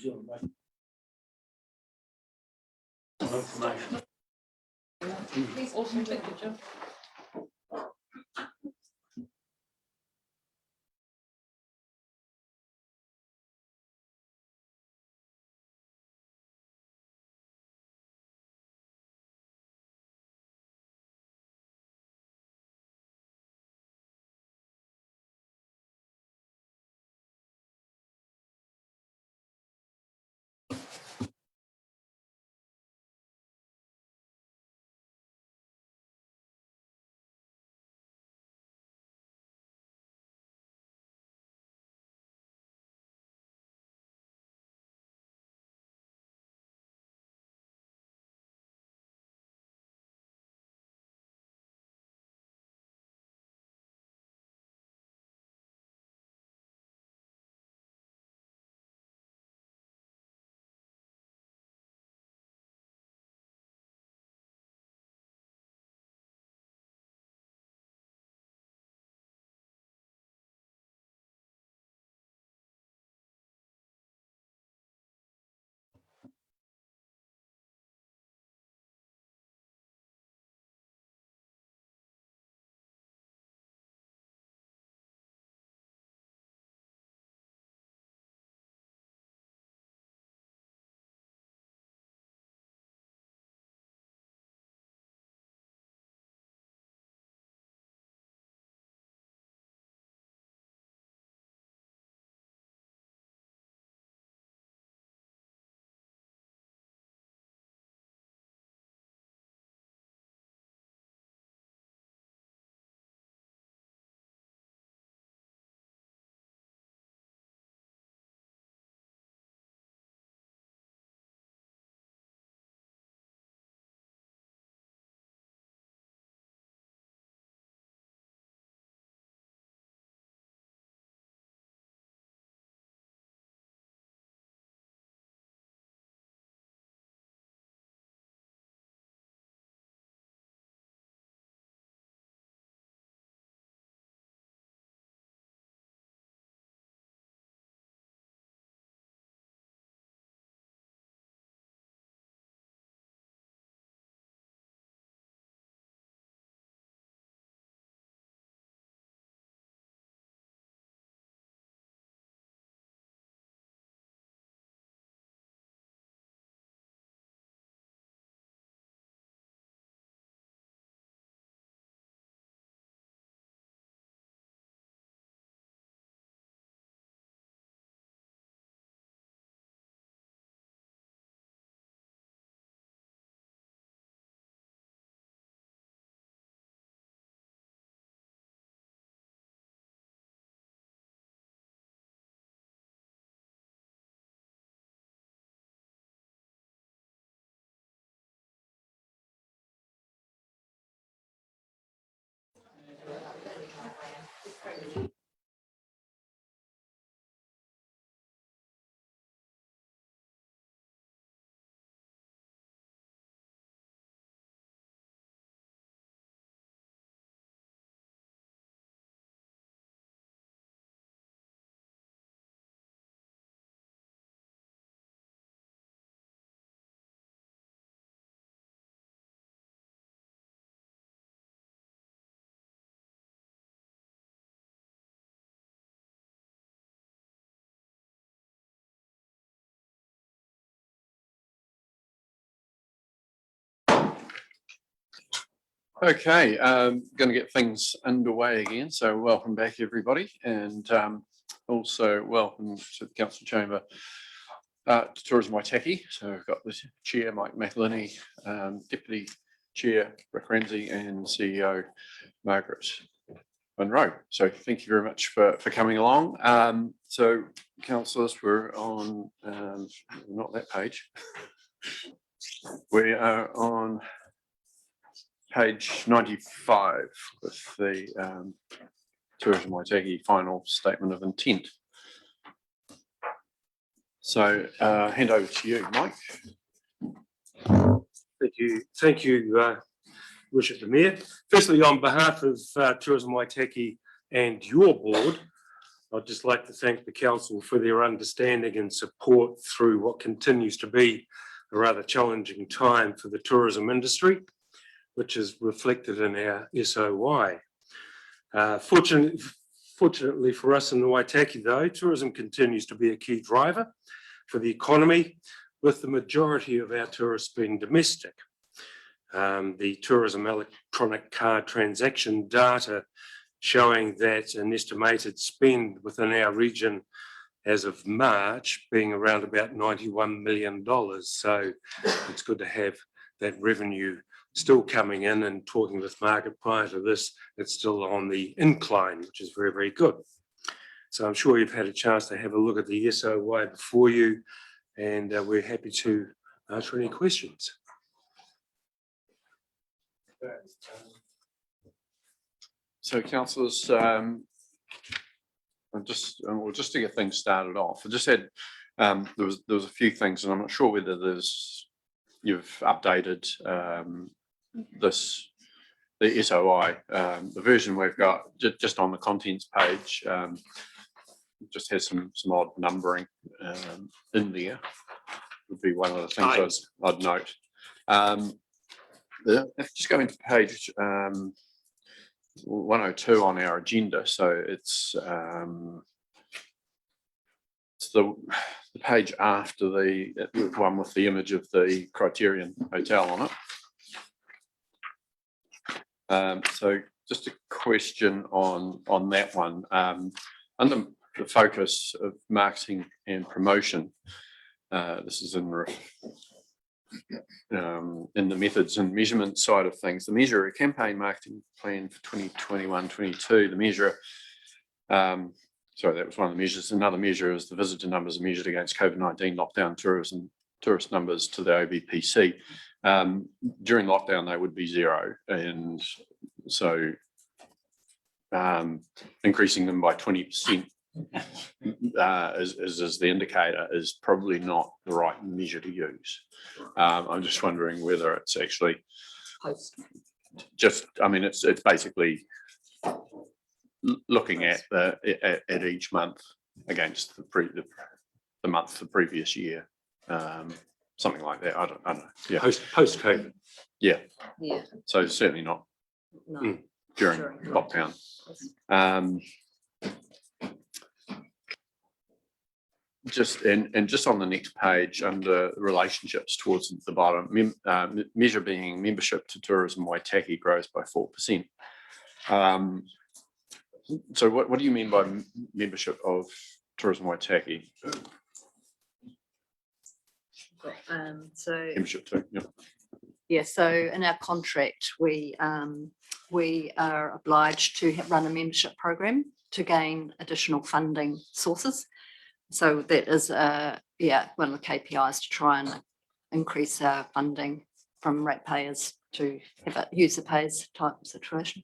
information. Awesome, thank you, Jim. Okay, going to get things underway again. So welcome back, everybody, and also welcome to the Council Chamber to Tourism Waitaki. So we've got the Chair, Mike McElhinney, Deputy Chair, Rick Ramsey, and CEO, Margaret Monroe. So thank you very much for coming along. So councillors, we're on, not that page. We are on page 95 with the Tourism Waitaki final statement of intent. So hand over to you, Mike. Thank you, Worship the Mayor. Firstly, on behalf of Tourism Waitaki and your board, I'd just like to thank the council for their understanding and support through what continues to be a rather challenging time for the tourism industry, which is reflected in our SOI. Fortunately for us in the Waitaki though, tourism continues to be a key driver for the economy, with the majority of our tourists being domestic. The tourism electronic card transaction data showing that an estimated spend within our region as of March being around about $91 million. So it's good to have that revenue still coming in, and talking with Margaret prior to this, it's still on the incline, which is very, very good. So I'm sure you've had a chance to have a look at the SOI before you, and we're happy to answer any questions. So councillors, just to get things started off, I just had there was a few things, and I'm not sure whether you've updated the SOI. The version we've got just on the contents page just has some odd numbering in there. Would be one of the things I'd note. Just go into page 102 on our agenda. So it's the page after the one with the image of the Criterion Hotel on it. So just a question on that one. Under the focus of marketing and promotion, this is in the methods and measurement side of things. The measure, a campaign marketing plan for 2021-22. The measure, sorry, that was one of the measures. Another measure is the visitor numbers are measured against COVID-19 lockdown tourist numbers to the OBPC. During lockdown, they would be 0, and so increasing them by 20% as the indicator is probably not the right measure to use. I'm just wondering whether it's actually just, I mean, it's basically looking at each month against the month the previous year, something like that. I don't know. Yeah. Post COVID. Yeah. Yeah. So certainly not No. during During lockdown. Just on the next page under relationships towards the bottom, measure being membership to Tourism Waitaki grows by 4%. So what do you mean by membership of Tourism Waitaki? So Membership too, yeah. yeah, so in our contract, we are obliged to run a membership program to gain additional funding sources. So that is one of the KPIs to try and increase our funding from ratepayers to have a user pays type situation.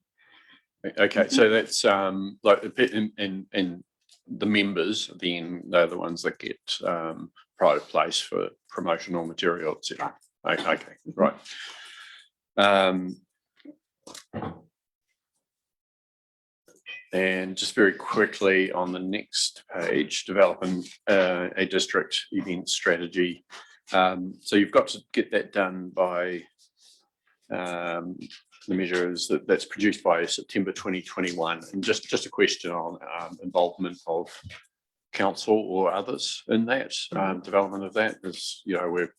Okay, so that's like in the members, then they're the ones that get pride of place for promotional material, etc. Okay, right. And just very quickly on the next page, developing a district event strategy. So you've got to get that done by the measures that's produced by September 2021. And just a question on involvement of council or others in that development of that, because we're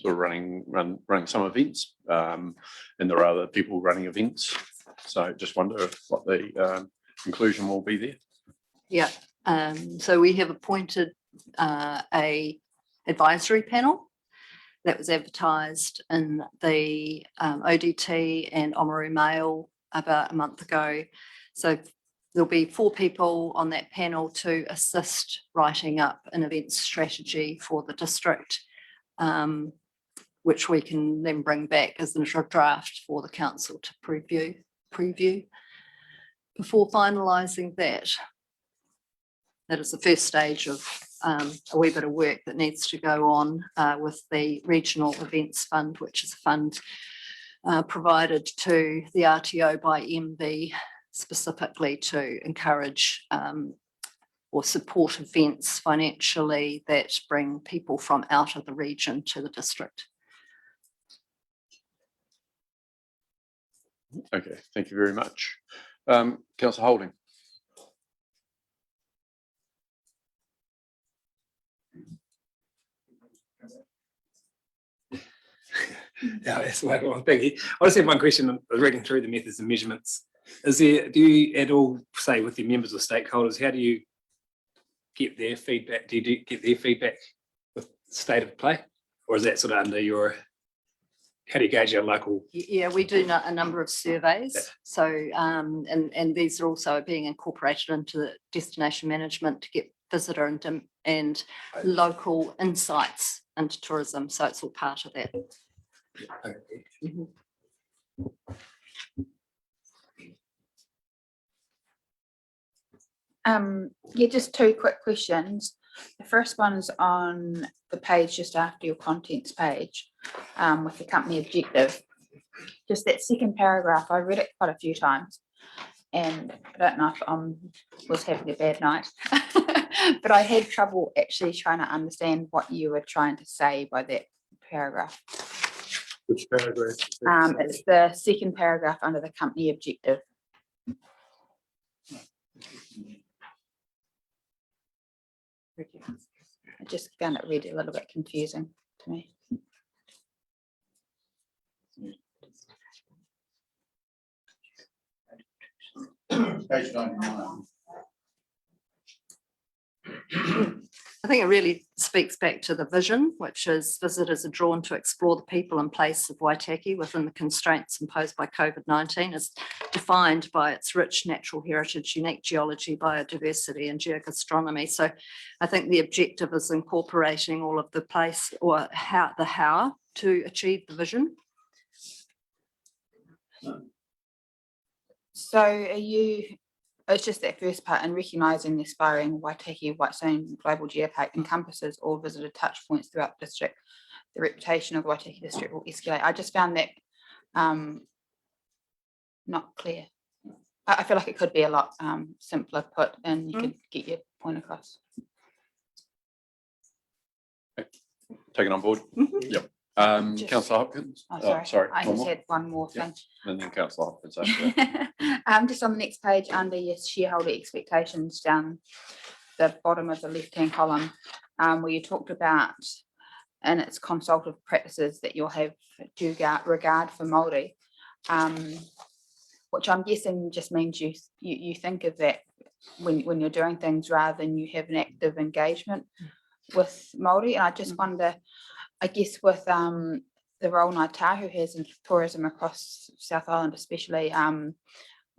sort of running some events, and there are other people running events. So just wonder what the conclusion will be there. Yeah, so we have appointed a advisory panel that was advertised in the ODT and Oamaru Mail about a month ago. So there'll be 4 people on that panel to assist writing up an event strategy for the district, which we can then bring back as a draft for the council to preview. Before finalising that, that is the first stage of a wee bit of work that needs to go on with the Regional Events Fund, which is a fund provided to the RTO by MB specifically to encourage or support events financially that bring people from out of the region to the district. Okay, thank you very much. Councillor Holding. Yeah, that's right. Well, thank you. I just have one question. I was reading through the methods and measurements. Do you at all say with your members or stakeholders, how do you get their feedback? Do you get their feedback with state of play? Or is that sort of under your, how do you gauge your local? Yeah, we do a number of surveys. So, and these are also being incorporated into the destination management to get visitor and local insights into tourism. So it's all part of that. Mhm. Yeah, just two quick questions. The first one's on the page just after your contents page, with the company objective. Just that second paragraph, I read it quite a few times, and I don't know if I was having a bad night, but I had trouble actually trying to understand what you were trying to say by that paragraph. Which paragraph? It's the second paragraph under the company objective. I just found it really a little bit confusing to me. Page 99. I think it really speaks back to the vision, which is visitors are drawn to explore the people and place of Waitaki within the constraints imposed by COVID-19, as defined by its rich natural heritage, unique geology, biodiversity and geogastronomy. So I think the objective is incorporating all of the place or how to achieve the vision. So are you, it's just that first part, and recognising the aspiring Waitaki Whitestone Global Geopark encompasses all visitor touch points throughout the district. The reputation of the Waitaki district will escalate. I just found that not clear. I feel like it could be a lot simpler put, and you could get your point across. Taken on board? Mhm. Yep. Just- Councillor Hopkins? Oh, Sorry. I one just more, had one more Yeah. thing. and then Councillor Hopkins after that. Just on the next page, under your shareholder expectations, down the bottom of the left-hand column, where you talked about in its consultative practices that you'll have due regard for Māori, which I'm guessing just means you think of that when you're doing things rather than you have an active engagement with Māori. And I just wonder, I guess with the role Ngāi Tahu has in tourism across South Island especially,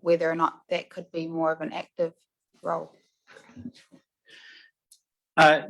whether or not that could be more of an active role.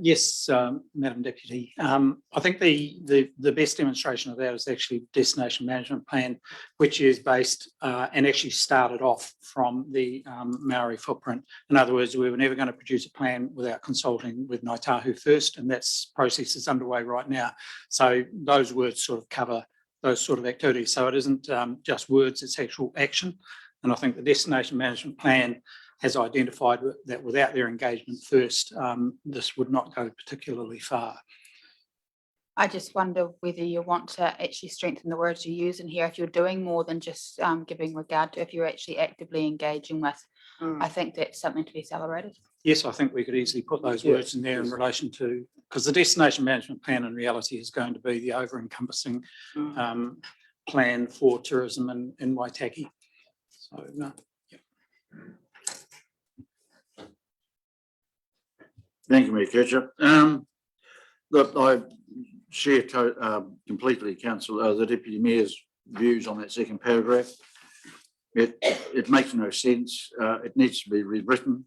Yes, Madam Deputy. I think the best demonstration of that is actually Destination Management Plan, which is based and actually started off from the Maori footprint. In other words, we were never going to produce a plan without consulting with Ngāi Tahu first, and that process is underway right now. So those words sort of cover those sort of activities. So it isn't just words, it's actual action. And I think the Destination Management Plan has identified that without their engagement first, this would not go particularly far. I just wonder whether you want to actually strengthen the words you use in here, if you're doing more than just giving regard to, if you're actually actively engaging with. I think that's something to be celebrated. Yes, I think we could easily put those words in there in relation to, because the Destination Management Plan in reality is going to be the over-encompassing plan for tourism in Waitaki. So, Thank you, Mayor Kircher. Look, I share completely the Deputy Mayor's views on that second paragraph. It makes no sense. It needs to be rewritten.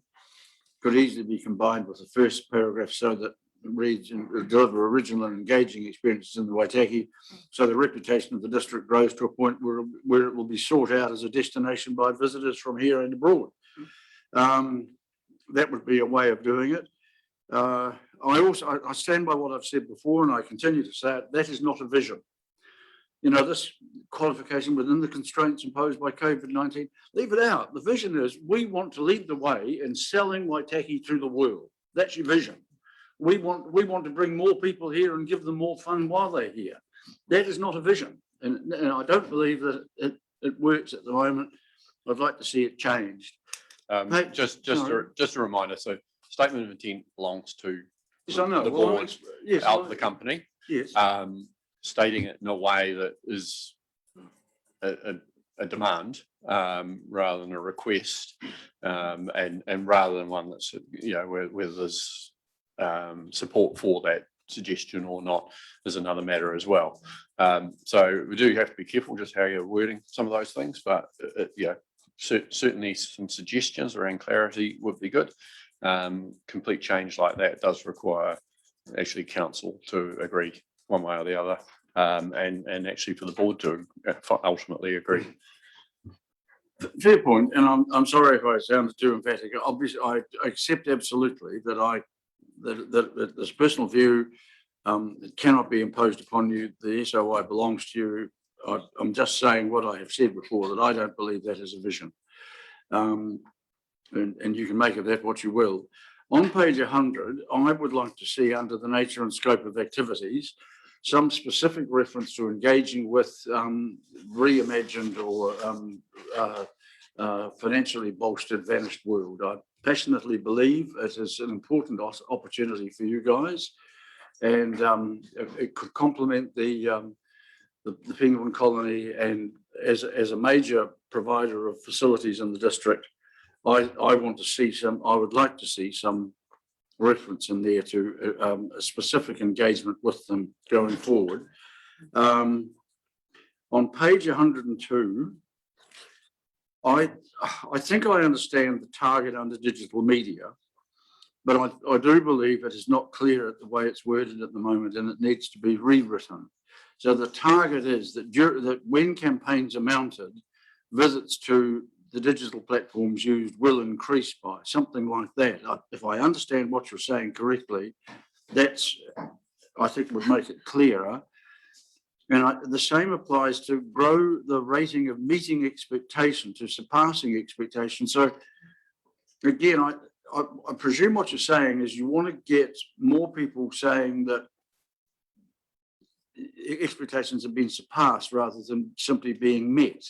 Could easily be combined with the first paragraph so that it reads and deliver original and engaging experiences in the Waitaki, so the reputation of the district grows to a point where it will be sought out as a destination by visitors from here and abroad. That would be a way of doing it. I stand by what I've said before, and I continue to say it. That is not a vision. you know, this qualification within the constraints imposed by COVID-19, leave it out. The vision is we want to lead the way in selling Waitaki to the world. That's your vision. We want to bring more people here and give them more fun while they're here. That is not a vision. And I don't believe that it works at the moment. I'd like to see it changed. Hey, Just a reminder, so statement of intent belongs to Yes, I know. the Well, board yes, out of the company. Yes. Stating it in a way that is a demand rather than a request, and rather than one that's, you know, where there's support for that suggestion or not is another matter as well. So we do have to be careful just how you're wording some of those things, but yeah, certainly some suggestions around clarity would be good. Complete change like that does require actually council to agree one way or the other, and actually for the board to ultimately agree. Fair point, and I'm sorry if I sounded too emphatic. Obviously, I accept absolutely that that this personal view, it cannot be imposed upon you. The SOI belongs to you. I'm just saying what I have said before, that I don't believe that is a vision. And you can make of that what you will. On page 100, I would like to see, under the nature and scope of activities, some specific reference to engaging with reimagined or financially bolstered Vanished World. I passionately believe it is an important opportunity for you guys, and it could complement the penguin colony, and as a major provider of facilities in the district, I want to see I would like to see some reference in there to a specific engagement with them going forward. On page 102, I think I understand the target under digital media, but I do believe it is not clear at the way it's worded at the moment, and it needs to be rewritten. So the target is that when campaigns are mounted, visits to the digital platforms used will increase by something like that. If I understand what you're saying correctly, that's, I think, would make it clearer. And the same applies to grow the rating of meeting expectation to surpassing expectation. So again, I presume what you're saying is you want to get more people saying that expectations have been surpassed rather than simply being met.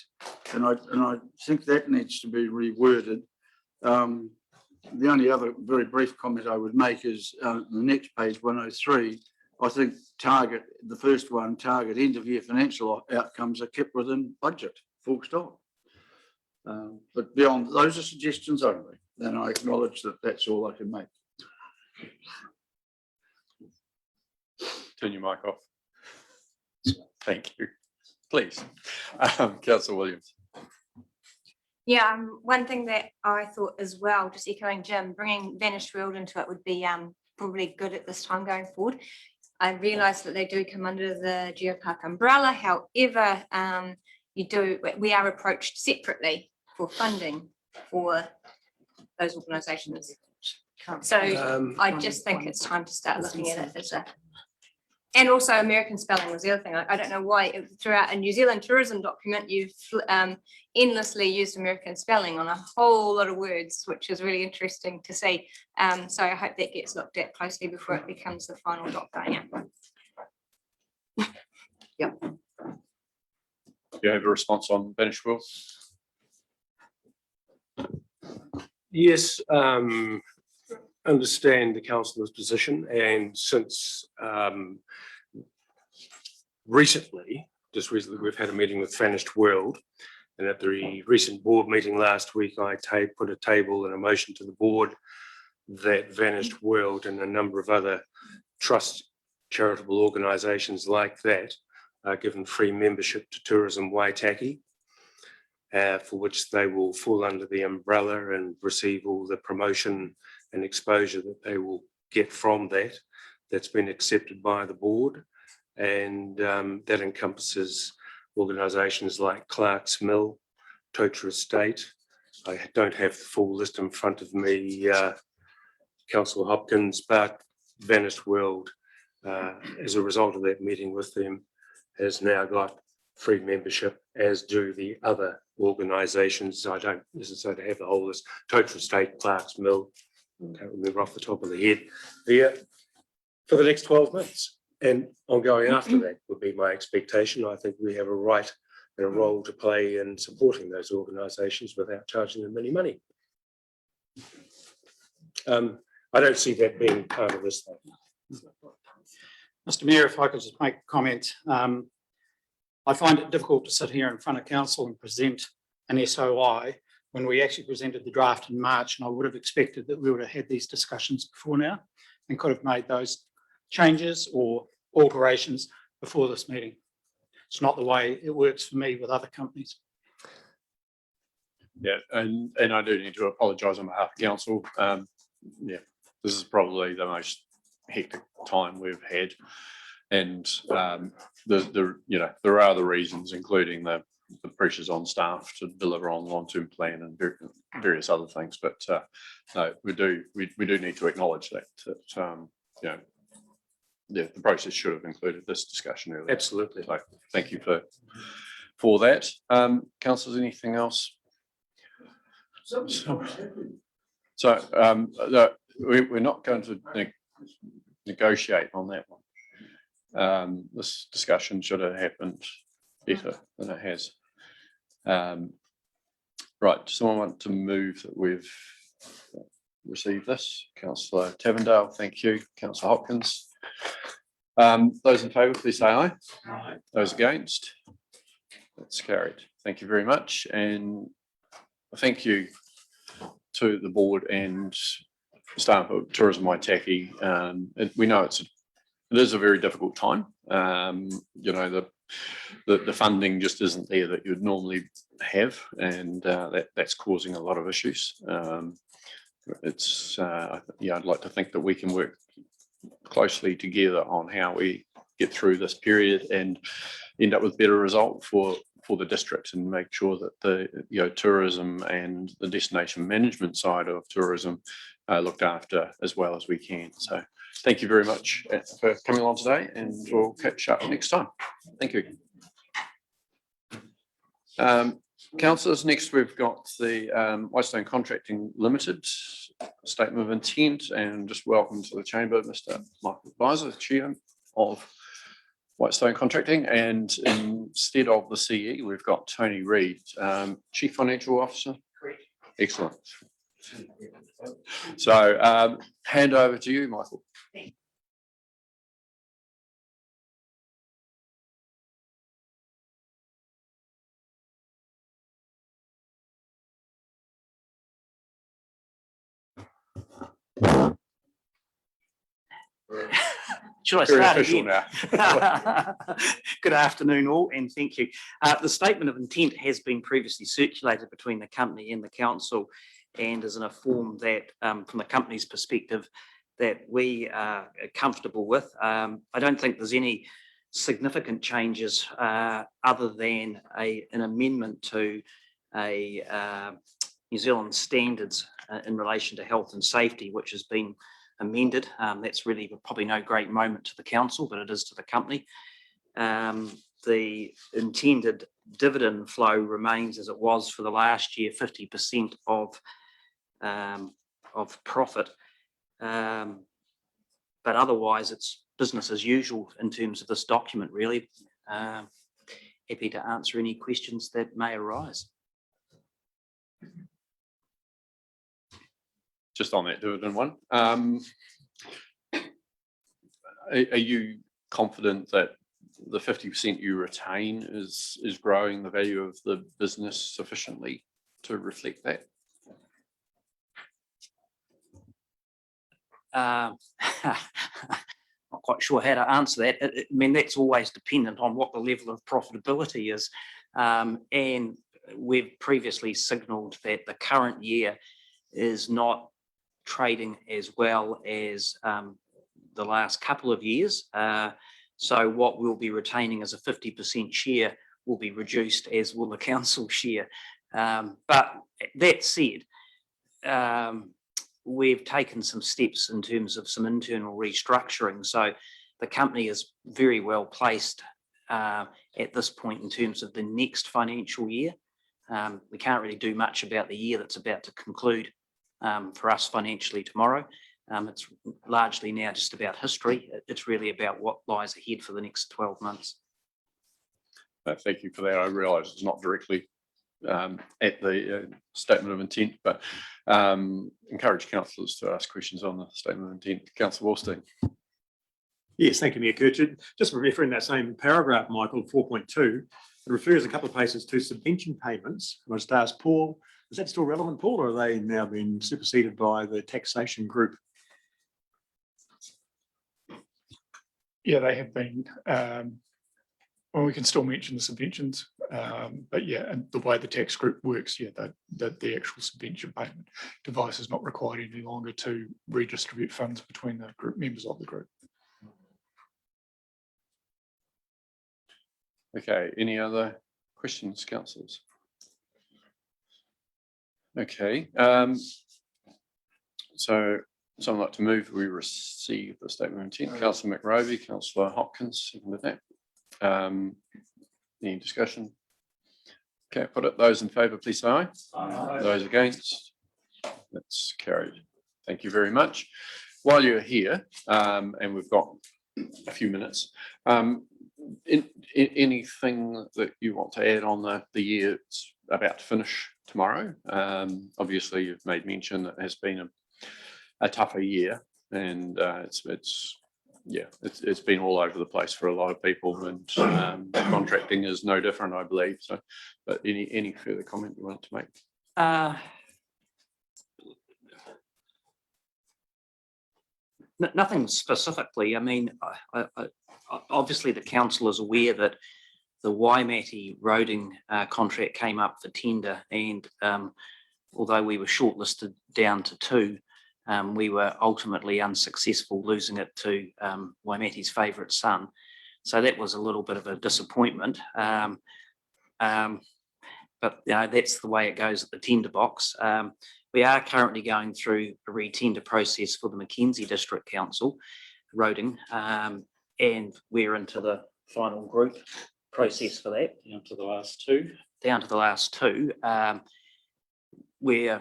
And I think that needs to be reworded. The only other very brief comment I would make is the next page, 103, I think the first one, target end of year financial outcomes are kept within budget, full stop. But beyond, those are suggestions only. And I acknowledge that that's all I can make. Turn your mic off. Thank you. Please, Councillor Williams. Yeah, one thing that I thought as well, just echoing Jim, bringing Vanished World into it would be probably good at this time going forward. I realise that they do come under the Geopark umbrella. However, we are approached separately for funding for those organisations. So I just think it's time to start looking at it as a. And also American spelling was the other thing. I don't know why throughout a New Zealand tourism document, you've endlessly used American spelling on a whole lot of words, which is really interesting to see. So I hope that gets looked at closely before it becomes the final doc going out. Yep. You have a response on Vanished World? Yes, understand the councillor's position, and since recently we've had a meeting with Vanished World, and at the recent board meeting last week I put a table and a motion to the board that Vanished World and a number of other trust charitable organisations like that are given free membership to Tourism Waitaki, for which they will fall under the umbrella and receive all the promotion and exposure that they will get from that. That's been accepted by the board, and that encompasses organisations like Clark's Mill, Totra Estate. I don't have the full list in front of me, Councillor Hopkins, but Vanished World, as a result of that meeting with them, has now got free membership, as do the other organisations. I don't necessarily have the whole list. Total State, Clark's Mill, can't remember off the top of the head, for the next 12 months. And ongoing after that would be my expectation. I think we have a right and a role to play in supporting those organisations without charging them any money. I don't see that being part of this thing. Mr. Mayor, if I could just make a comment. I find it difficult to sit here in front of council and present an SOI when we actually presented the draft in March, and I would have expected that we would have had these discussions before now and could have made those changes or alterations before this meeting. It's not the way it works for me with other companies. Yeah, and I do need to apologise on behalf of council. Yeah, this is probably the most hectic time we've had. And there are other reasons, including the pressures on staff to deliver on long-term plan and various other things. But no, we do need to acknowledge that the process should have included this discussion earlier. Absolutely. So thank you for that. Councillors, anything else? We're not going to negotiate on that one. This discussion should have happened better than it has. Right, does someone want to move that we've received this? Councillor Tavendale, thank you. Councillor Hopkins. Those in favour, please say aye. Aye. Those against? That's carried. Thank you very much, and thank you to the board and staff of Tourism Waitaki. We know it is a very difficult time. The funding just isn't there that you'd normally have, and that's causing a lot of issues. I'd like to think that we can work closely together on how we get through this period and end up with better result for the district, and make sure that the tourism and the destination management side of tourism looked after as well as we can. So thank you very much for coming along today, and we'll catch up next time. Thank you. Councillors, next we've got the Whitestone Contracting Limited Statement of Intent, and just welcome to the chamber, Mr. Michael Advisor, Chair of Whitestone Contracting, and instead of the CE, we've got Tony Reid, Chief Financial Officer. Correct. Excellent. So hand over to you, Michael. Should I Very start official again? now. Good afternoon all, and thank you. The statement of intent has been previously circulated between the company and the council, and is in a form that, from the company's perspective, that we are comfortable with. I don't think there's any significant changes other than an amendment to a New Zealand standards in relation to health and safety, which has been amended. That's really probably no great moment to the council, but it is to the company. The intended dividend flow remains as it was for the last year, 50% of profit. But otherwise, it's business as usual in terms of this document, really. Happy to answer any questions that may arise. Just on that dividend one, are you confident that the 50% you retain is growing the value of the business sufficiently to reflect that? Not quite sure how to answer that. I mean, that's always dependent on what the level of profitability is. And we've previously signalled that the current year is not trading as well as the last couple of years. So what we'll be retaining as a 50% share will be reduced, as will the council share. But that said, we've taken some steps in terms of some internal restructuring. So the company is very well placed at this point in terms of the next financial year. We can't really do much about the year that's about to conclude for us financially tomorrow. It's largely now just about history. It's really about what lies ahead for the next 12 months. Thank you for that. I realise it's not directly at the statement of intent, but encourage councillors to ask questions on the statement of intent. Councillor Wallstein. Yes, thank you, Mayor Kirchard. Just referring that same paragraph, Michael, 4.2, it refers a couple of places to subvention payments. I must ask Paul, is that still relevant, Paul, or are they now been superseded by the taxation group? Yeah, they have been. Well, we can still mention the subventions, but yeah, and the way the tax group works, yeah, that the actual subvention payment device is not required any longer to redistribute funds between the group members of the group. Okay, any other questions, councillors? Okay, so someone like to move, we receive the statement of intent. Councillor McRovey, Councillor Hopkins, second with that. Any discussion? Okay, put it. Those in favour, please say aye. Aye. Those against? That's carried. Thank you very much. While you're here, and we've got a few minutes, anything that you want to add on the year it's about to finish tomorrow? Obviously, you've made mention that it has been a tougher year, and it's been all over the place for a lot of people, and contracting is no different, I believe. So, but any further comment you wanted to make? Nothing specifically. I mean, obviously the council is aware that the Waimate roading contract came up for tender, and although we were shortlisted down to 2, we were ultimately unsuccessful, losing it to Waimate's favourite son. So that was a little bit of a disappointment. But you know, that's the way it goes at the tender box. We are currently going through a re-tender process for the Mackenzie District Council roading, and we're into the final group process for that. Down to the last 2. Down to the last 2. We're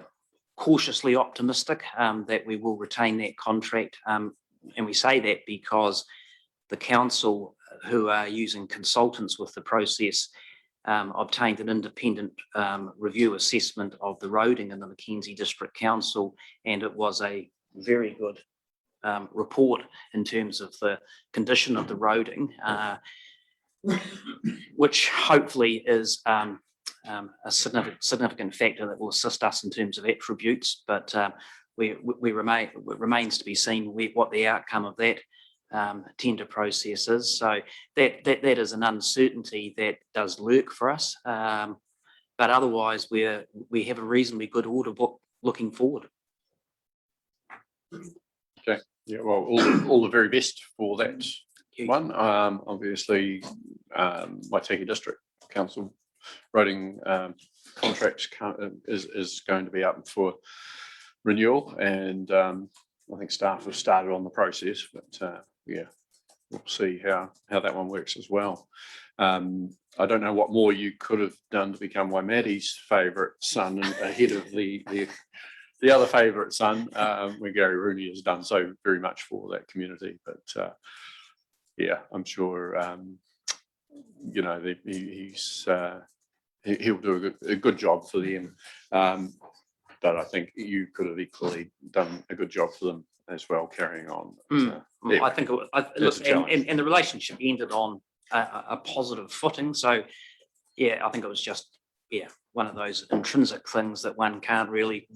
cautiously optimistic that we will retain that contract, and we say that because the council, who are using consultants with the process, obtained an independent review assessment of the roading in the Mackenzie District Council, and it was a very good report in terms of the condition of the roading, which hopefully is a significant factor that will assist us in terms of attributes. But it remains to be seen what the outcome of that tender process is. So that is an uncertainty that does lurk for us. But otherwise, we have a reasonably good order book looking forward. Okay. Yeah. Well, all the very best for that one. Obviously, Waitaki District Council roading contract is going to be up for renewal, and I think staff have started on the process, but yeah, we'll see how that one works as well. I don't know what more you could have done to become Waimate's favourite son and ahead of the other favourite son, when Gary Rooney has done so very much for that community. But yeah, I'm sure you know he'll do a good job for them. But I think you could have equally done a good job for them as well, carrying on. I think and the relationship ended on a positive footing. So yeah, I think it was just one of those intrinsic things that one can't really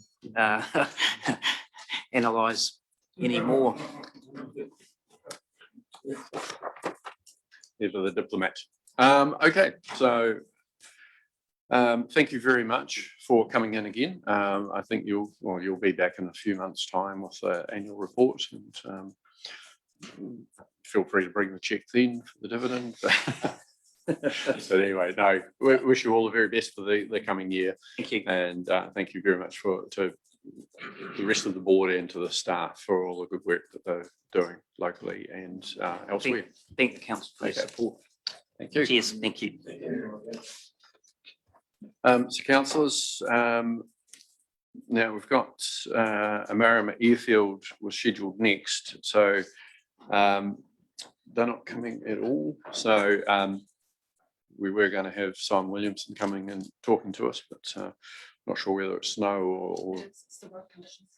analyze anymore. These are the diplomat. Okay, so thank you very much for coming in again. I think you'll be back in a few months' time with the annual report, and feel free to bring the check then for the dividend. But anyway, no, we wish you all the very best for the coming year. Thank you. And thank you very much to the rest of the board and to the staff for all the good work that they're doing locally and elsewhere. Thank the council for your support. Thank you. Cheers, thank you. So councillors, now we've got Marama Airfield was scheduled next, so they're not coming at all. So we were going to have Simon Williamson coming and talking to us, but not sure whether it's snow or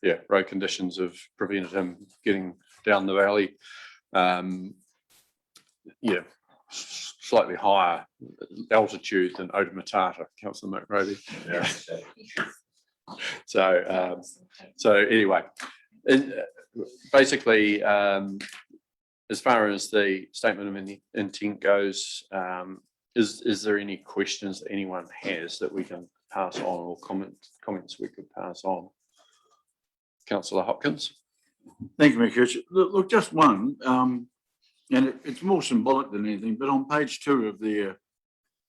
yeah, road conditions have prevented him getting down the valley. Yeah, slightly higher altitude than Oda Matata, Councillor McRoby. So anyway, basically, as far as the statement of intent goes, is there any questions that anyone has that we can pass on, or comments we could pass on? Councillor Hopkins. Thank you, Mayor Kircher. Look, just one, and it's more symbolic than anything, but on page 2 of the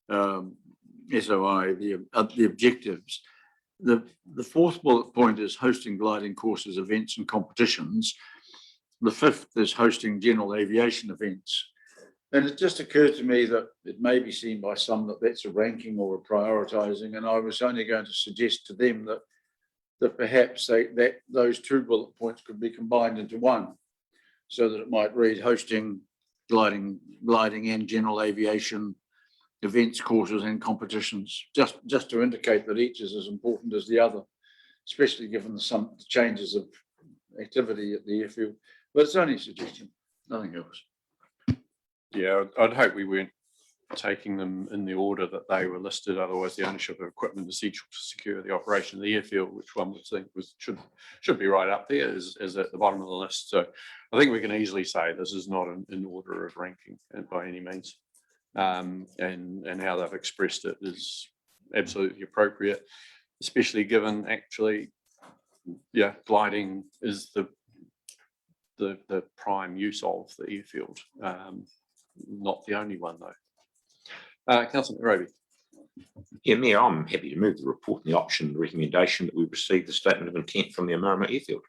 SOI, the objectives, the 4th bullet point is hosting gliding courses, events and competitions. The 5th is hosting general aviation events. And it just occurred to me that it may be seen by some that that's a ranking or a prioritising, and I was only going to suggest to them that perhaps that those 2 bullet points could be combined into one, so that it might read hosting, gliding and general aviation events, courses and competitions, just to indicate that each is as important as the other, especially given some changes of activity at the airfield. But it's only a suggestion, nothing else. Yeah, I'd hope we weren't taking them in the order that they were listed. Otherwise, the ownership of equipment essential to secure the operation of the airfield, which one would think should be right up there, is at the bottom of the list. So I think we can easily say this is not in order of ranking by any means, and how they've expressed it is absolutely appropriate, especially given actually, yeah, gliding is the prime use of the airfield. Not the only one though. Councillor McRoby. Yeah, Mayor, I'm happy to move the report and the option recommendation that we received the statement of intent from the Marama Airfield.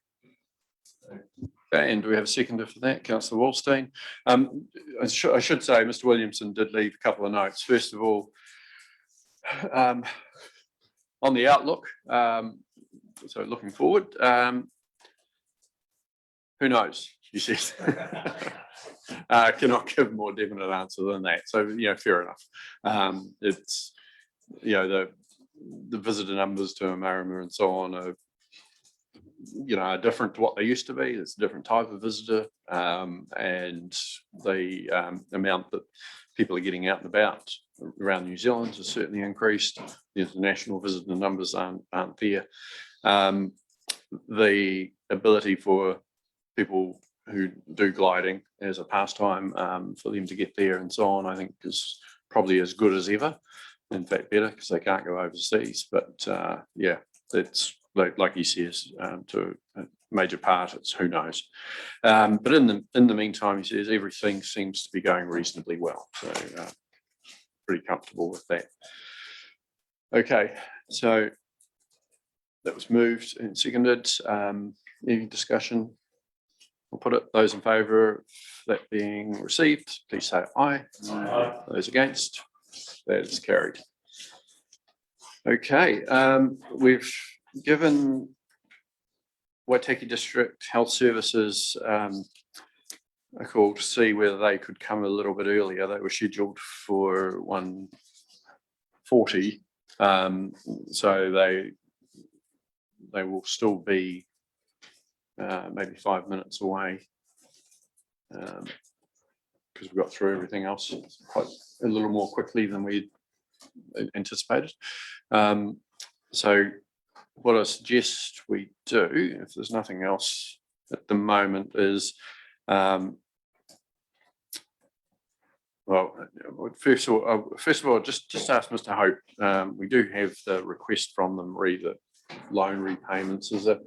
And do we have a seconder for that? Councillor Wallstein. I should say Mr. Williamson did leave a couple of notes. First of all, on the outlook, so looking forward, who knows, you said. Cannot give a more definite answer than that. So, fair enough. It's, the visitor numbers to Marama and so on are, are different to what they used to be. It's a different type of visitor, and the amount that people are getting out and about around New Zealand has certainly increased. The international visitor numbers aren't there. The ability for people who do gliding as a pastime, for them to get there and so on, I think is probably as good as ever. In fact, better, because they can't go overseas. But yeah, it's like he says, to a major part, it's who knows. But in the meantime, he says everything seems to be going reasonably well. So pretty comfortable with that. Okay, so that was moved and seconded. Any discussion? I'll put it, those in favour of that being received, please say aye. Aye. Those against, that is carried. Okay, we've given Waitaki District Health Services a call to see whether they could come a little bit earlier. They were scheduled for 1:40, so they will still be maybe 5 minutes away, because we got through everything else quite a little more quickly than we anticipated. So what I suggest we do, if there's nothing else at the moment, is well, first of all, just ask Mr. Hope. We do have the request from them re the loan repayments. Is there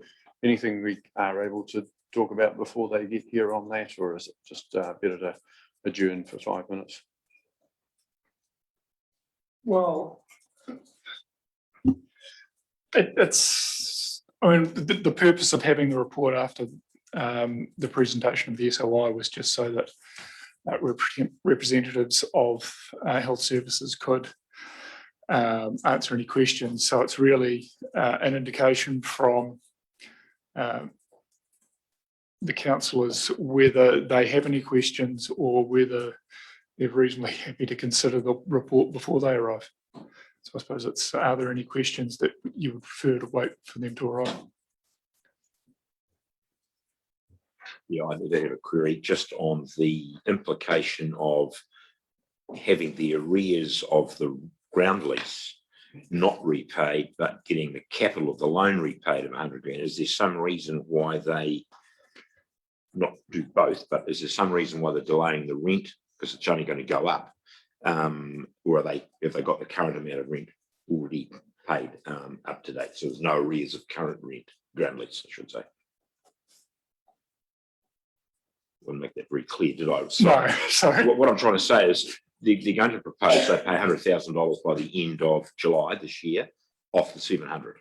anything we are able to talk about before they get here on that, or is it just better to adjourn for 5 minutes? Well, it's, I mean, the purpose of having the report after the presentation of the SOI was just so that representatives of health services could answer any questions. So it's really an indication from the councillors whether they have any questions or whether they're reasonably happy to consider the report before they arrive. So I suppose it's, are there any questions that you would prefer to wait for them to arrive? Yeah, I did have a query just on the implication of having the arrears of the ground lease not repaid, but getting the capital of the loan repaid of 100 grand. Is there some reason why they not do both, but is there some reason why they're delaying the rent because it's only going to go up? Or are they, if they got the current amount of rent already paid up to date? So there's no arrears of current rent, ground lease, I should say. I'll make that very clear, did I? No, sorry. What I'm trying to say is they're going to propose they pay $100,000 by the end of July this year off the 700.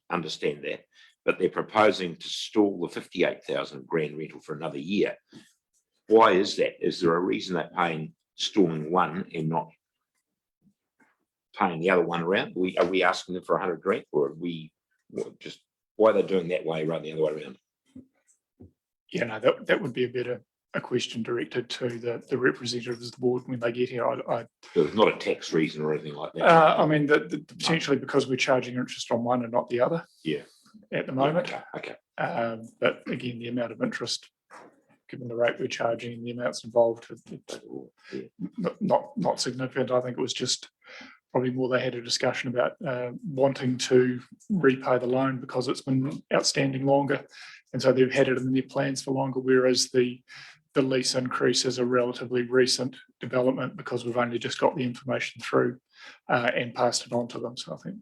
Understand that. But they're proposing to stall the 58,000 grand rental for another year. Why is that? Is there a reason they're paying stalling one and not paying the other one around? Are we asking them for 100 grand, or are we just, why are they doing that way rather than the other way around? Yeah, no, that would be a question directed to the representatives of the board when they get here. There's not a tax reason or anything like that. I mean, potentially because we're charging interest on one and not the other. Yeah. At the moment. Okay. But again, the amount of interest, given the rate we're charging and the amounts involved, it's not significant. I think it was just probably more they had a discussion about wanting to repay the loan because it's been outstanding longer. And so they've had it in their plans for longer, whereas the lease increase is a relatively recent development because we've only just got the information through and passed it on to them. So I think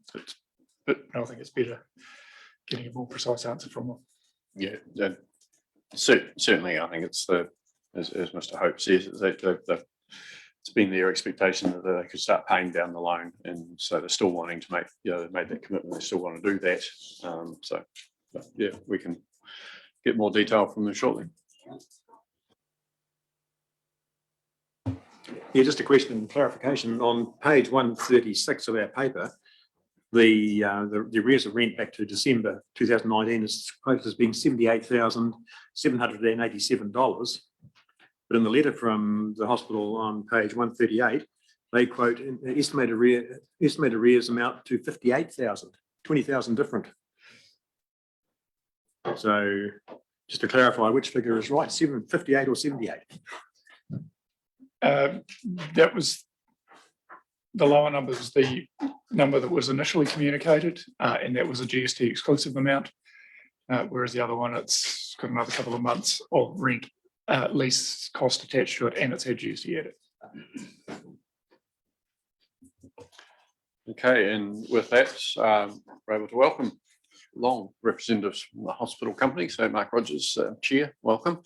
it's better getting a more precise answer from them. Yeah, certainly. I think it's as Mr. Hope says, it's been their expectation that they could start paying down the loan, and so they're still wanting to make, they've made that commitment. They still want to do that. So yeah, we can get more detail from them shortly. Yeah, just a question and clarification. On page 136 of our paper, the arrears of rent back to December 2019 is quoted as being $78,787. But in the letter from the hospital on page 138, they quote estimated arrears amount to 58,000, 20,000 different. So just to clarify, which figure is right, 58 or 78? That was the lower number, was the number that was initially communicated, and that was a GST exclusive amount, whereas the other one, it's got another couple of months of rent lease cost attached to it, and it's had GST added. Okay, and with that, we're able to welcome along representatives from the hospital company. So Mark Rogers, Chair, welcome.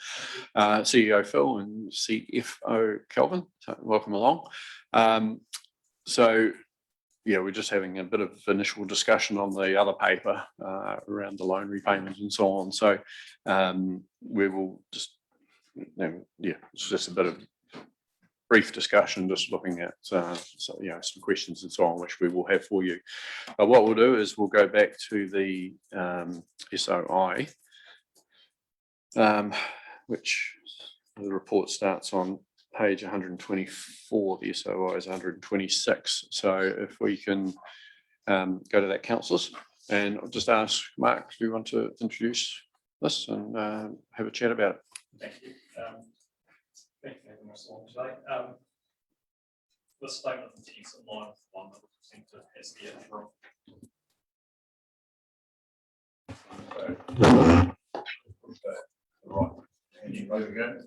CEO Phil and CFO Kelvin, so welcome along. So yeah, we're just having a bit of initial discussion on the other paper around the loan repayment and so on. So we will just, it's just a bit of brief discussion, just looking at some questions and so on, which we will have for you. But what we'll do is we'll go back to the SOI, which the report starts on page 124. The SOI is 126. So if we can go to that, councillors, and I'll just ask Mark, do you want to introduce this and have a chat about it? Thank you. Thank you for having us along today. This statement of intent is in line with the one that was presented as the interim.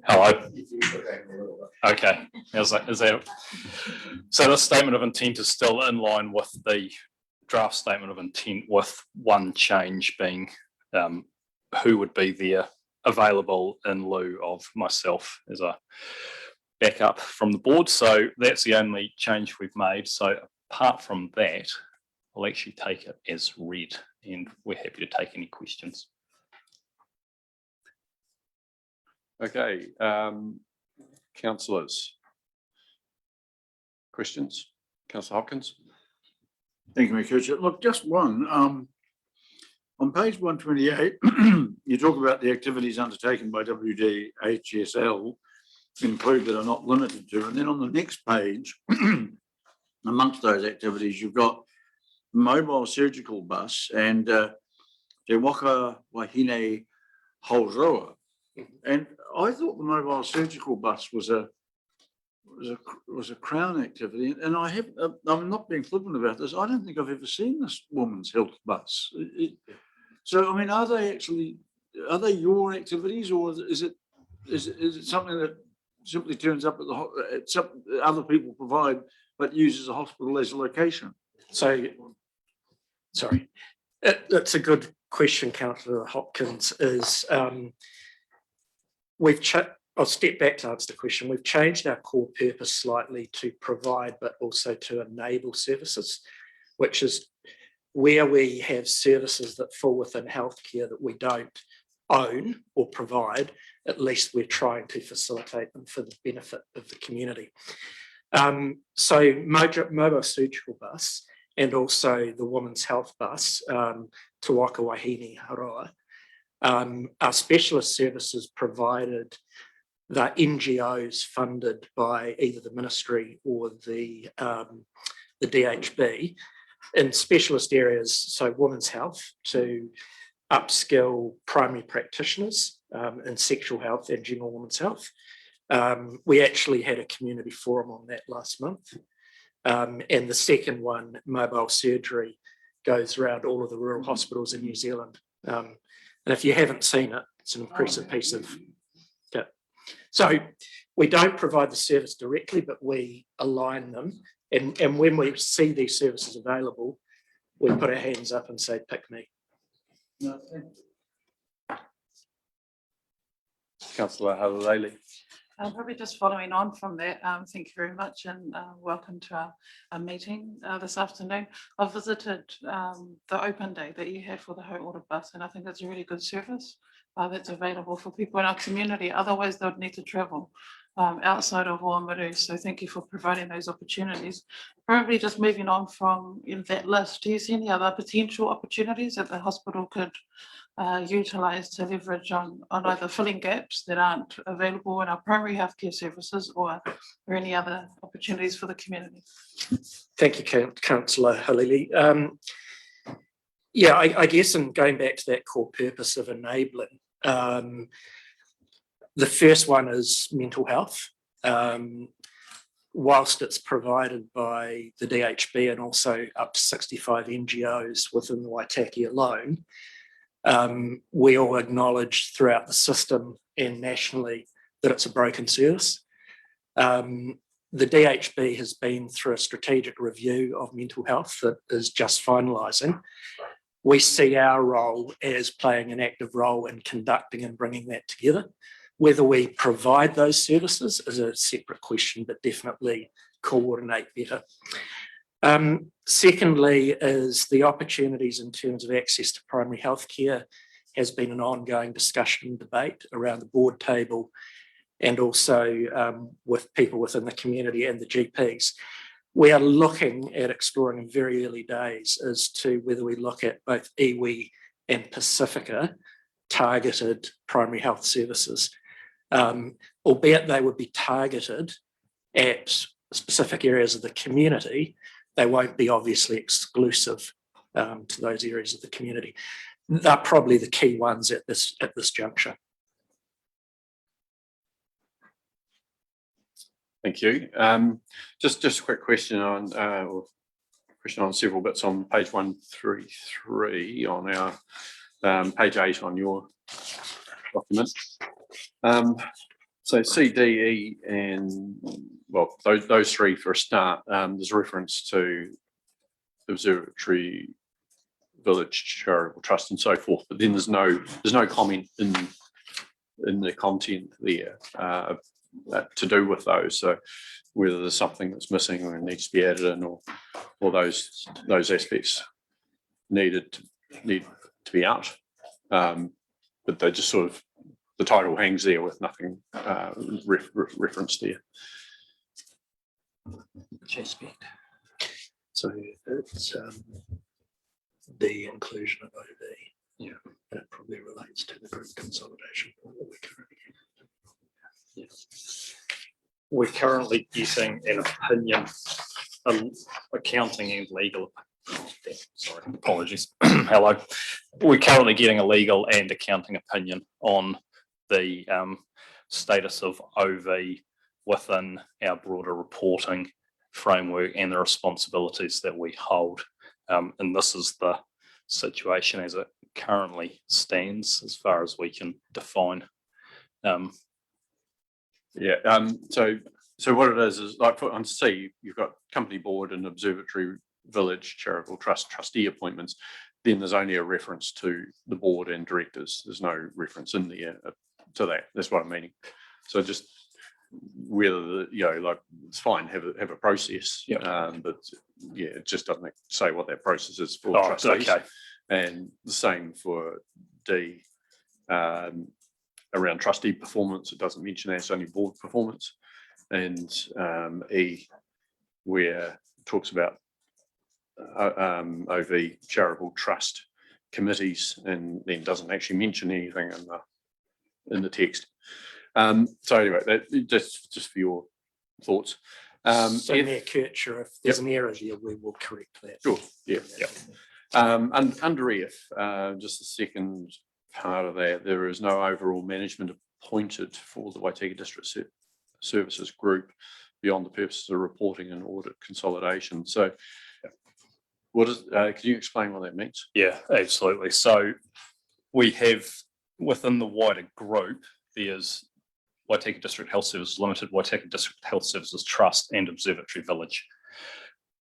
Hello. Okay. Is that? So this statement of intent is still in line with the draft statement of intent, with one change being who would be there available in lieu of myself as a backup from the board. So that's the only change we've made. So apart from that, I'll actually take it as read, and we're happy to take any questions. Okay, Councillors? Questions? Councillor Hopkins? Thank you, Mayor Kircher. Look, just one, on page 128, you talk about the activities undertaken by WDHSL include but are not limited to, and then on the next page, amongst those activities, you've got mobile surgical bus and Te Waka Wahine Hauroa. And I thought the mobile surgical bus was a Crown activity, and I'm not being flippant about this. I don't think I've ever seen this woman's health bus. So, I mean, are they your activities, or is it something that simply turns up at some other people provide, but uses a hospital as a location? So, sorry, that's a good question, Councillor Hopkins, I'll step back to answer the question. We've changed our core purpose slightly to provide, but also to enable services, which is where we have services that fall within healthcare that we don't own or provide, at least we're trying to facilitate them for the benefit of the community. So mobile surgical bus and also the women's health bus, Te Waka Wahine Hauroa, are specialist services provided. The NGOs funded by either the ministry or the DHB in specialist areas, so women's health, to upskill primary practitioners in sexual health and general women's health. We actually had a community forum on that last month. And the second one, mobile surgery, goes around all of the rural hospitals in New Zealand. And if you haven't seen it, it's an impressive piece of. So we don't provide the service directly, but we align them. And when we see these services available, we put our hands up and say, pick me. Councillor Halalele. Probably just following on from that, thank you very much and welcome to our meeting this afternoon. I've visited the open day that you had for the Hau Ora bus, and I think that's a really good service that's available for people in our community. Otherwise, they would need to travel outside of Oamaru. So thank you for providing those opportunities. Probably just moving on from that list, do you see any other potential opportunities that the hospital could utilise to leverage on either filling gaps that aren't available in our primary healthcare services or any other opportunities for the community? Thank you, Councillor Halili. Yeah, I guess in going back to that core purpose of enabling, the first one is mental health. Whilst it's provided by the DHB and also up to 65 NGOs within the Waitaki alone, we all acknowledge throughout the system and nationally that it's a broken service. The DHB has been through a strategic review of mental health that is just finalising. We see our role as playing an active role in conducting and bringing that together. Whether we provide those services is a separate question, but definitely coordinate better. Secondly is the opportunities in terms of access to primary health care has been an ongoing discussion and debate around the board table and also with people within the community and the GPs. We are looking at exploring in very early days as to whether we look at both iwi and Pacifica targeted primary health services, albeit they would be targeted at specific areas of the community. They won't be obviously exclusive to those areas of the community. They're probably the key ones at this juncture. Thank you. Just a quick question on several bits on page 133 on our page 8 on your document. So C, D, E, and well, those three for a start. There's a reference to the Observatory Village Charitable Trust and so forth, but then there's no comment in the content there to do with those. So whether there's something that's missing or needs to be added in, or those aspects need to be out, but they just sort of the title hangs there with nothing referenced there. So it's the inclusion of OV. Yeah. And it probably relates to the group consolidation. We're currently getting an opinion, accounting and legal. Sorry, apologies. Hello. We're currently getting a legal and accounting opinion on the status of OV within our broader reporting framework and the responsibilities that we hold. And this is the situation as it currently stands as far as we can define. So what it is like on C, you've got company board and observatory village charitable trust trustee appointments. Then there's only a reference to the board and directors. There's no reference in there to that. That's what I'm meaning. So just whether like it's fine, have a process, but yeah, it just doesn't say what that process is for trustees. Okay. And the same for D. Around trustee performance, it doesn't mention that, it's only board performance. And E, where it talks about OV charitable trust committees, and then doesn't actually mention anything in the text. So anyway, that just for your thoughts. So Mayor Kircher, if there's an error here, we will correct that. Sure, yeah. And under F, just the second part of that, there is no overall management appointed for the Waitaki District Services Group beyond the purposes of reporting and audit consolidation. So what is, could you explain what that means? Yeah, absolutely. So we have within the wider group, there's Waitaki District Health Services Limited, Waitaki District Health Services Trust and Observatory Village.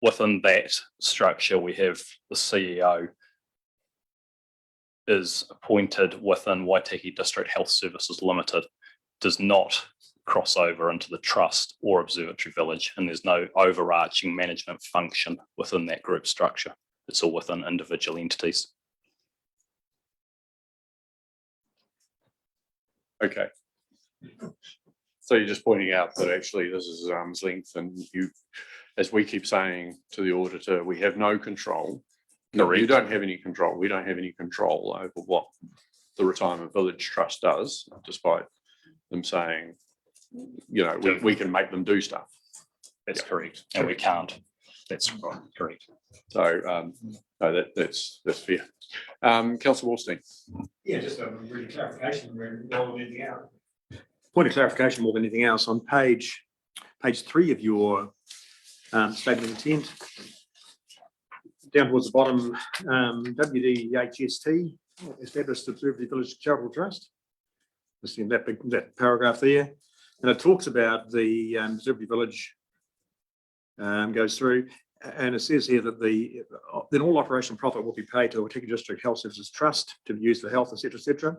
Within that structure, we have the CEO is appointed within Waitaki District Health Services Limited, does not cross over into the trust or Observatory Village, and there's no overarching management function within that group structure. It's all within individual entities. Okay. So you're just pointing out that actually this is arm's length, and you, as we keep saying to the auditor, we have no control. No, you don't have any control. We don't have any control over what the Retirement Village Trust does, despite them saying, we can make them do stuff. That's correct. And we can't. That's right. Correct. So no, that's fair. Councillor Wallstein. Yeah, just a really clarification more than anything else. Point of clarification more than anything else on page 3 of your statement of intent. Down towards the bottom, WDHST, Established Observatory Village Charitable Trust. Just in that paragraph there. And it talks about the Observatory Village goes through, and it says here that then all operational profit will be paid to the Waitaki District Health Services Trust to be used for health, etc., etc.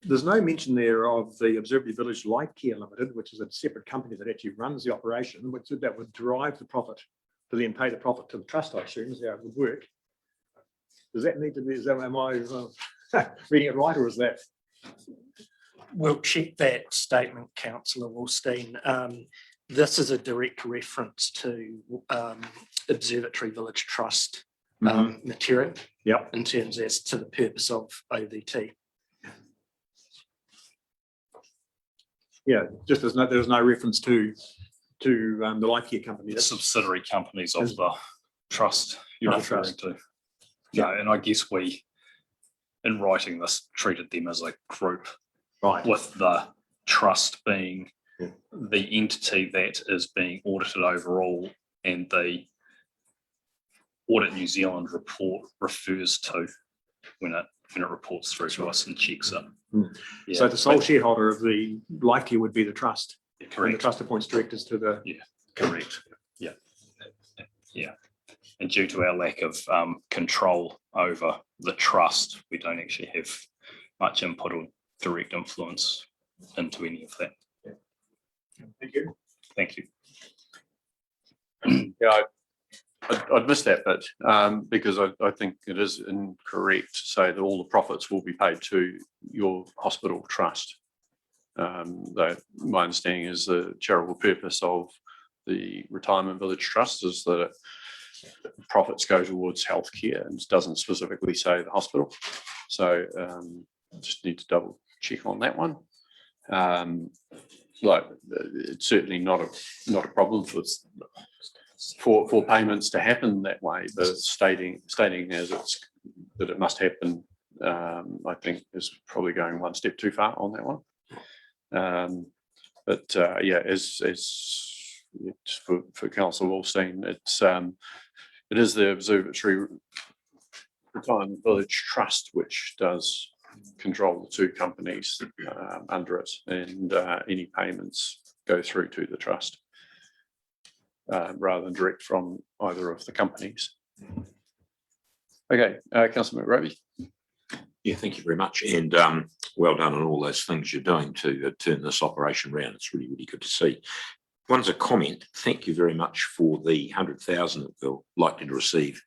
There's no mention there of the Observatory Village Life Care Limited, which is a separate company that actually runs the operation, which that would derive the profit to then pay the profit to the trust, I assume, is how it would work. Does that need to be, am I reading it right, or is that? We'll check that statement, Councillor Wallstein. This is a direct reference to Observatory Village Trust material. Yep. In terms as to the purpose of OVT. Yeah, just there's no reference to the life care company. The subsidiary companies of the trust you're Of the referring trust. to. Yeah, and I guess we, in writing this, treated them as a group. Right. With the trust being the entity that is being audited overall, and the Audit New Zealand report refers to when it reports through to us and checks it. Yeah, So the sole shareholder of the life care would be the trust. correct. And the trust appoints directors to the. Yeah, correct. Yeah. Yeah. And due to our lack of control over the trust, we don't actually have much input or direct influence into any of that. Thank you. Thank you. Yeah, I'd missed that bit, because I think it is incorrect to say that all the profits will be paid to your hospital trust. Though my understanding is the charitable purpose of the Retirement Village Trust is that profits go towards healthcare and doesn't specifically say the hospital. So just need to double check on that one. Like it's certainly not a problem for payments to happen that way, but stating as it's that it must happen, I think is probably going one step too far on that one. But yeah, as it's for Councillor Wallstein, it is the Observatory Retirement Village Trust which does control the two companies under it, and any payments go through to the trust rather than direct from either of the companies. Okay, Councillor McRobbie. Yeah, thank you very much. And well done on all those things you're doing to turn this operation around. It's really, really good to see. One's a comment. Thank you very much for the 100,000 that we're likely to receive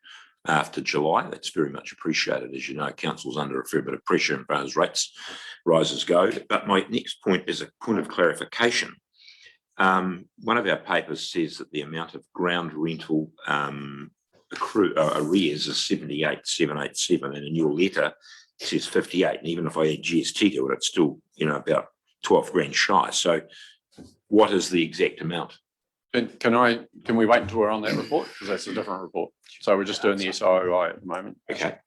after July. That's very much appreciated. As you know, council's under a fair bit of pressure and those rates rises go. But my next point is a point of clarification. One of our papers says that the amount of ground rental arrears is 78,787, and in your letter it says 58. And even if I add GST to it, it's still, you know, about 12 grand shy. So what is the exact amount? Can we wait until we're on that report? Because that's a different report. So we're just doing the SIOI at the moment. Okay.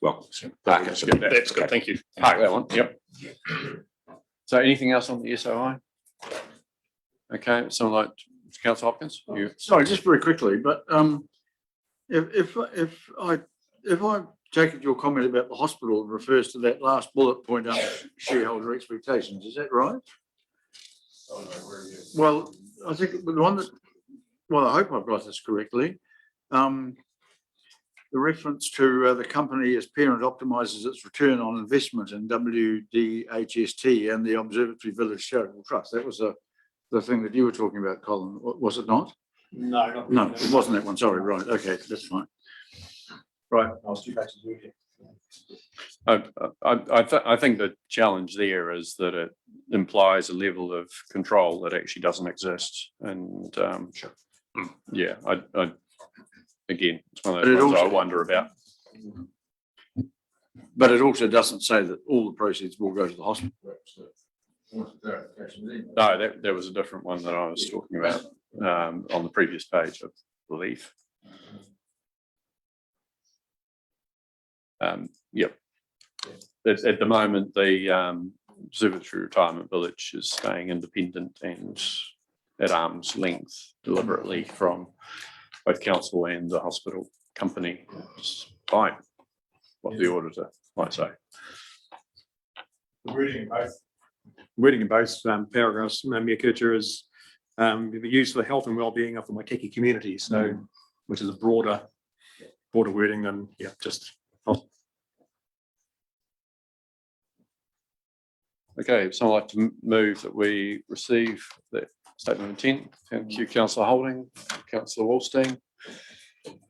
Well, that's good. Thank you. Park that one. Yep. So anything else on the SIOI? Okay, someone like Councillor Hopkins. You. Sorry, just very quickly, but if I take it your comment about the hospital refers to that last bullet point under shareholder expectations, is that right? Well, I think the one that, well, I hope I've got this correctly. The reference to the company as parent optimises its return on investment in WDHST and the Observatory Village Charitable Trust. That was the thing that you were talking about, Colin, was it not? No, No, it wasn't that one. Sorry, right. Okay, that's fine. Right. I was 2 pages ahead. I think the challenge there is that it implies a level of control that actually doesn't exist, and yeah, I again, it's one of those ones I wonder about. But it also doesn't say that all the proceeds will go to the hospital. No, that was a different one that I was talking about on the previous page, I believe. Yep. At the moment, the Observatory Retirement Village is staying independent and at arm's length deliberately from both council and the hospital company. It's fine, what the auditor might say. The wording in both paragraphs, Mayor Kircher, is used for the health and well-being of the Waitaki community, so which is a broader wording than just. Okay, so I'd like to move that we receive the statement of intent. Thank you, Councillor Holding, Councillor Wallstein.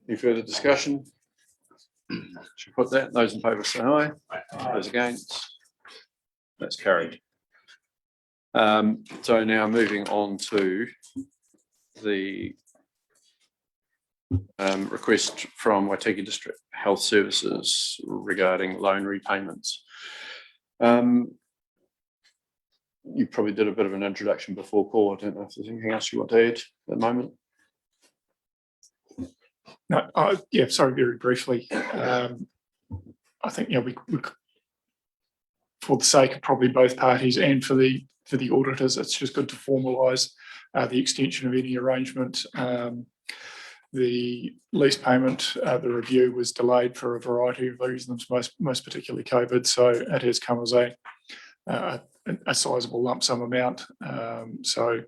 Any further discussion? Should put that. Those in favour say aye. Those against? That's carried. So now moving on to the request from Waitaki District Health Services regarding loan repayments. You probably did a bit of an introduction before, Paul. I don't know if there's anything else you want to add at the moment. No, yeah, sorry, very briefly. I think, we for the sake of probably both parties and for the auditors, it's just good to formalise the extension of any arrangement. The lease payment, the review was delayed for a variety of reasons, most particularly COVID. So it has come as a sizable lump sum amount. So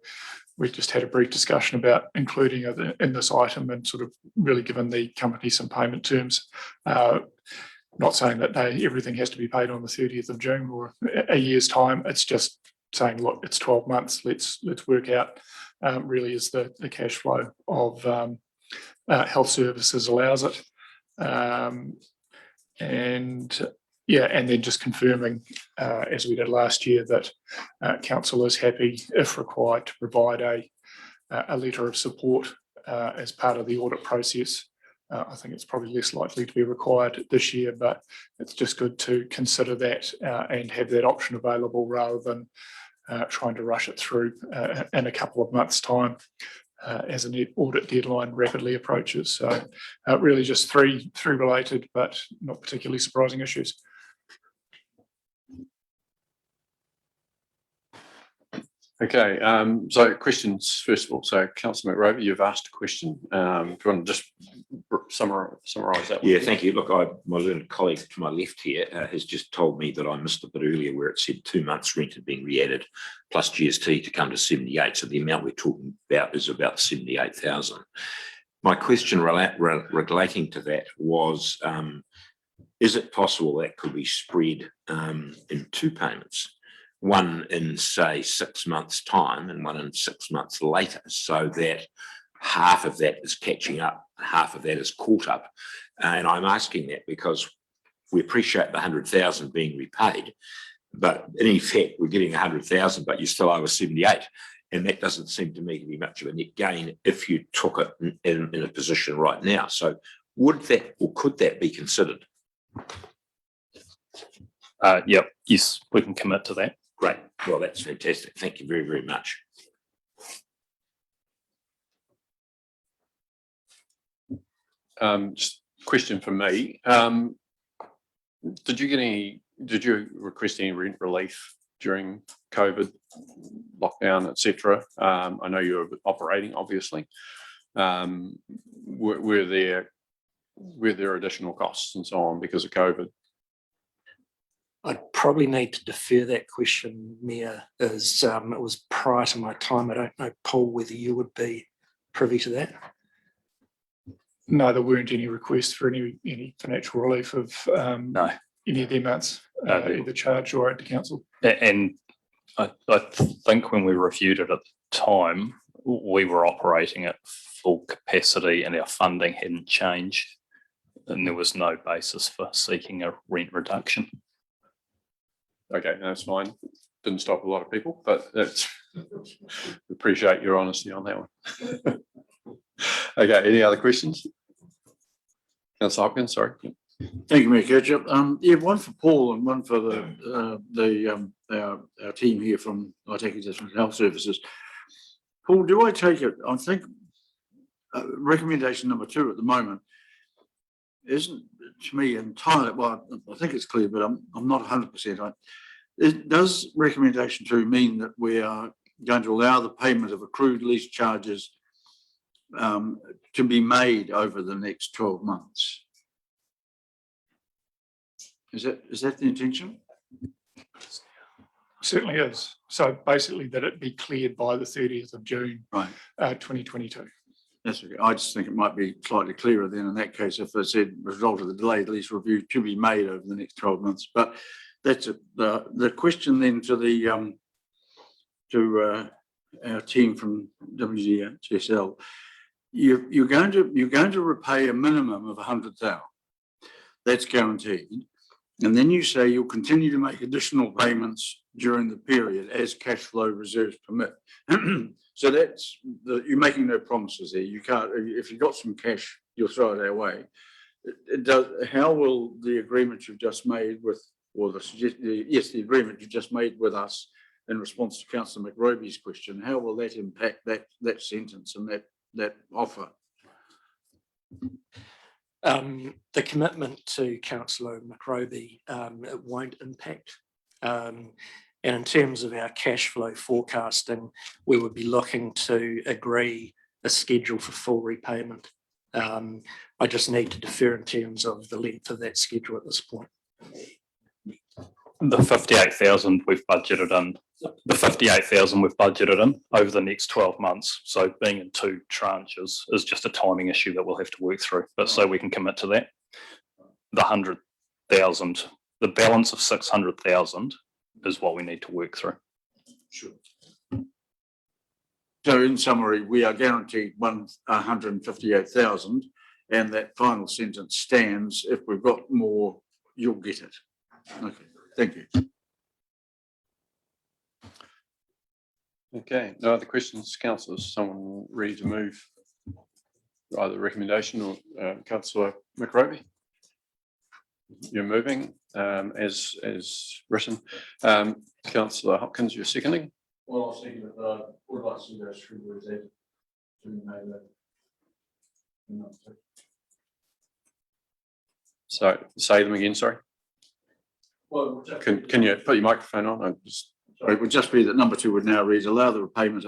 we just had a brief discussion about including it in this item and sort of really given the company some payment terms. Not saying that everything has to be paid on the 30th of June or a year's time. It's just saying, look, it's 12 months. Let's work out really is the cash flow of Health Services allows it. And yeah, and then just confirming, as we did last year, that council is happy, if required, to provide a letter of support as part of the audit process. I think it's probably less likely to be required this year, but it's just good to consider that and have that option available rather than trying to rush it through in a couple of months' time as an audit deadline rapidly approaches. So really just three related, but not particularly surprising issues. Okay, so questions, first of all. So Councillor McRoby, you've asked a question. Do you want to just summarise that one? Yeah, thank you. Look, my learned colleague to my left here has just told me that I missed a bit earlier where it said 2 months rent had been re-added plus GST to come to 78. So the amount we're talking about is about 78,000. My question relating to that was, is it possible that could be spread in 2 payments? One in, say, 6 months' time and one in 6 months later, so that half of that is catching up, half of that is caught up. And I'm asking that because we appreciate the 100,000 being repaid, but in effect, we're getting 100,000, but you still owe us 78. And that doesn't seem to me to be much of a net gain if you took it in a position right now. So would that, or could that be considered? Yep, yes, we can commit to that. Great. Well, that's fantastic. Thank you very, very much. Just a question for me. Did you request any rent relief during COVID lockdown, etc.? I know you were operating, obviously. Were there additional costs and so on because of COVID? I'd probably need to defer that question, Mayor, as it was prior to my time. I don't know, Paul, whether you would be privy to that. No, there weren't any requests for any financial relief of any of the amounts either charged or at the council. And I think when we reviewed it at the time, we were operating at full capacity and our funding hadn't changed, and there was no basis for seeking a rent reduction. Okay, that's fine. Didn't stop a lot of people, but that's appreciate your honesty on that one. Okay, any other questions? Councillor Hopkins, sorry. Thank you, Mayor Kircher. Yeah, one for Paul and one for our team here from Waitaki District Health Services. Paul, do I take it? I think recommendation number 2 at the moment isn't to me entirely. Well, I think it's clear, but I'm not 100%. Does recommendation 2 mean that we are going to allow the payment of accrued lease charges to be made over the next 12 months? Is that the intention? Certainly is. So basically that it be cleared by the 30th of June, Right. 2022. That's okay. I just think it might be slightly clearer then in that case if it said as a result of the delayed lease review to be made over the next 12 months. But that's it. The question then to the our team from WGSL. You're going to repay a minimum of 100,000. That's guaranteed. And then you say you'll continue to make additional payments during the period as cash flow reserves permit. So that's you're making no promises there. You can't, if you've got some cash, you'll throw it our way. How will the agreement you've just made with, or the agreement you just made with us in response to Councillor McRoby's question, how will that impact that sentence and that offer? The commitment to Councillor McRoby, it won't impact. And in terms of our cash flow forecasting, we would be looking to agree a schedule for full repayment. I just need to defer in terms of the length of that schedule at this point. The 58,000 we've budgeted in. The 58,000 we've budgeted in over the next 12 months. So being in 2 tranches is just a timing issue that we'll have to work through. But so we can commit to that. The 100,000, the balance of 600,000 is what we need to work through. Sure. So in summary, we are guaranteed 158,000, and that final sentence stands. If we've got more, you'll get it. Okay, thank you. Okay, no other questions, councillors? Someone ready to move either recommendation or councillor McRoby? You're moving as written. Councillor Hopkins, you're seconding. Well, I was thinking that I would like to go through the reset. So say them again, sorry. Well, Can you put your microphone on? It would just be that number 2 would now read, allow the payment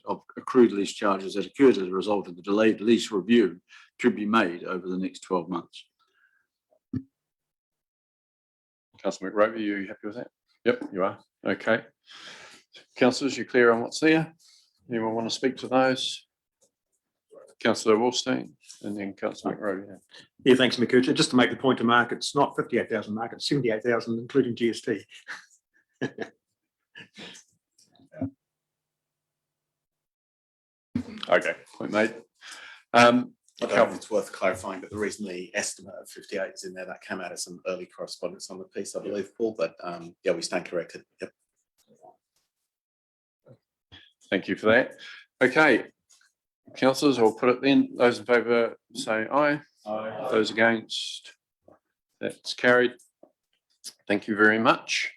of accrued lease charges that occurred as a result of the delayed lease review to be made over the next 12 months. Councillor McRoby, are you happy with that? Yep, you are. Okay. Councillors, you clear on what's there? Anyone want to speak to those? Councillor Wolstein and then Councillor McRoby. Yeah, thanks, McKercher. Just to make the point to Mark, it's not 58,000, Mark, it's 78,000, including GST. Okay, point made. I don't know if it's worth clarifying, but the reason the estimate of 58 is in there, that came out of some early correspondence on the piece, I believe, Paul, but yeah, we stand corrected. Yep. Thank you for that. Okay, councillors, I'll put it then. Those in favour say aye. Aye. Those against, that's carried. Thank you very much.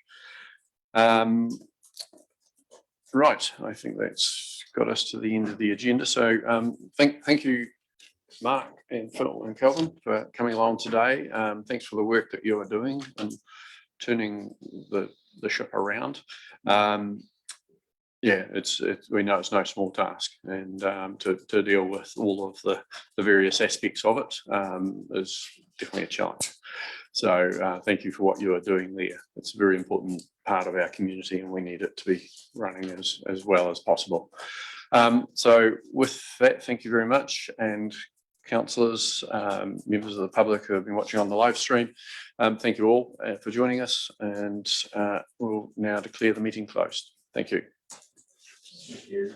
Right, I think that's got us to the end of the agenda. So thank you, Mark and Phil and Kelvin, for coming along today. Thanks for the work that you are doing and turning the ship around. Yeah, we know it's no small task, and to deal with all of the various aspects of it is definitely a challenge. So thank you for what you are doing there. It's a very important part of our community, and we need it to be running as well as possible. So with that, thank you very much. And councillors, members of the public who have been watching on the live stream, thank you all for joining us, and we'll now declare the meeting closed. Thank you. Thank you.